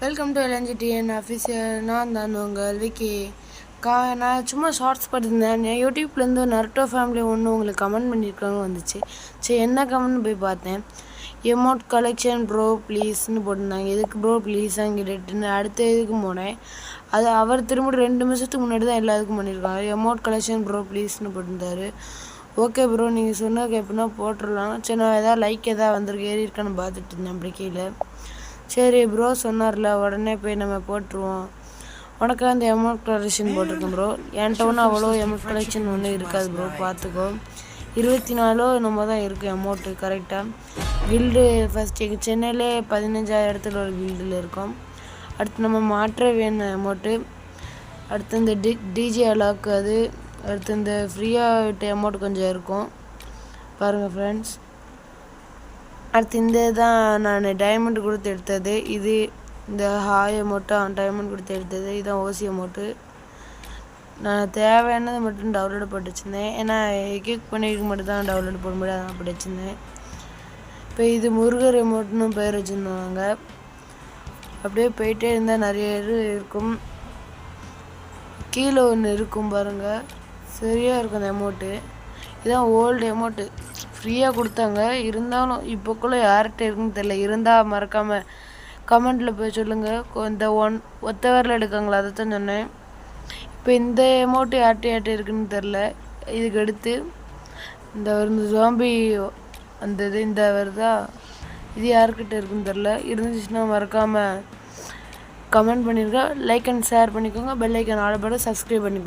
Welcome to எல்என்ஜிடிஎன் official. நான் தான் உங்கள் விக்கி. நான் சும்மா ஷார்ட்ஸ் பார்த்துருந்தேன். யூடியூப்லேருந்து நருட்டோ ஃபேமிலி ஒன்று உங்களுக்கு கமெண்ட் பண்ணியிருக்காங்க வந்துச்சு. சரி, என்ன கமெண்ட் போய் பார்த்தேன். எமௌண்ட் கலெக்ஷன் ப்ரோ ப்ளீஸ்ன்னு போட்டிருந்தாங்க. எதுக்கு ப்ரோ ப்ளீஸாக கேட்டுன்னு அடுத்த இதுக்கு போனேன். அது அவர் திரும்ப 2 நிமிஷத்துக்கு முன்னாடி தான் எல்லாத்துக்கும் பண்ணியிருக்காங்க. எமௌண்ட் கலெக்ஷன் ப்ரோ ப்ளீஸ்ன்னு போட்டிருந்தாரு. ஓகே ப்ரோ, நீங்கள் சொன்னதுக்கு எப்படின்னா போட்டுடலாம். சரி, நான் எதாவது வந்திருக்கு ஏறி இருக்கான்னு பார்த்துட்டு இருந்தேன் அப்படி கீழே. சரி ப்ரோ சொன்னார்ல, உடனே போய் நம்ம போட்டுருவோம். உனக்கு அந்த எமௌண்ட் கலெக்ஷன் போட்டிருக்கேன் ப்ரோ. என்கிட்ட ஒன்றும் அவ்வளோ எமௌண்ட் கலெக்ஷன் ஒன்றும் இருக்காது ப்ரோ, பார்த்துக்கோ. 24 நம்ம தான் இருக்குது அமௌண்ட்டு கரெக்டாக. கில்டு ஃபஸ்ட்டு சென்னையிலே 15,000 இடத்துல ஒரு கில்டில் இருக்கும். அடுத்து நம்ம மாற்ற வேணும் அமௌண்ட்டு. அடுத்து இந்த டிஜே அலாக்கு, அது அடுத்து இந்த ஃப்ரீயாக விட்ட அமௌண்ட் கொஞ்சம் இருக்கும் பாருங்கள் ஃப்ரெண்ட்ஸ். அடுத்து இந்த தான் நான் டைமண்ட் கொடுத்து எடுத்தது. இது இந்த ஹாய் அமௌண்ட்டு டைமண்ட் கொடுத்து எடுத்தது. இதுதான் ஓசி அமௌண்ட்டு. நான் தேவையானது மட்டும் டவுன்லோடு போட்டு வச்சுருந்தேன். ஏன்னா கிளிக் பண்ணிக்க மட்டும் தான் டவுன்லோடு போட முடியாது, அதான் அப்படி வச்சுருந்தேன். இப்போ இது முருகர் அமௌண்ட்னு பேர் வச்சுருந்தாங்க. அப்படியே போயிட்டே இருந்தால் நிறைய இது இருக்கும். கீழே ஒன்று இருக்கும் பாருங்கள், சரியாக இருக்கும் அந்த அமௌண்ட்டு. இதுதான் ஓல்டு அமௌண்ட்டு, ஃப்ரீயாக கொடுத்தாங்க. இருந்தாலும் இப்போக்குள்ளே யார்கிட்ட இருக்குன்னு தெரியல. இருந்தால் மறக்காமல் கமெண்ட்டில் போய் சொல்லுங்கள். இந்த ஒத்த வரல எடுக்காங்களா, அதை தான் சொன்னேன். இப்போ இந்த அமௌண்ட்டு யார்கிட்ட இருக்குன்னு தெரில. இதுக்கு எடுத்து இந்த ஜாம்பி அந்த இது இந்த வருதா, இது யார்கிட்ட இருக்குன்னு தெரில. இருந்துச்சுன்னா மறக்காமல் கமெண்ட் பண்ணியிருக்கேன். லைக் அண்ட் ஷேர் பண்ணிக்கோங்க. Bell icon all button subscribe பண்ணிக்கோங்க.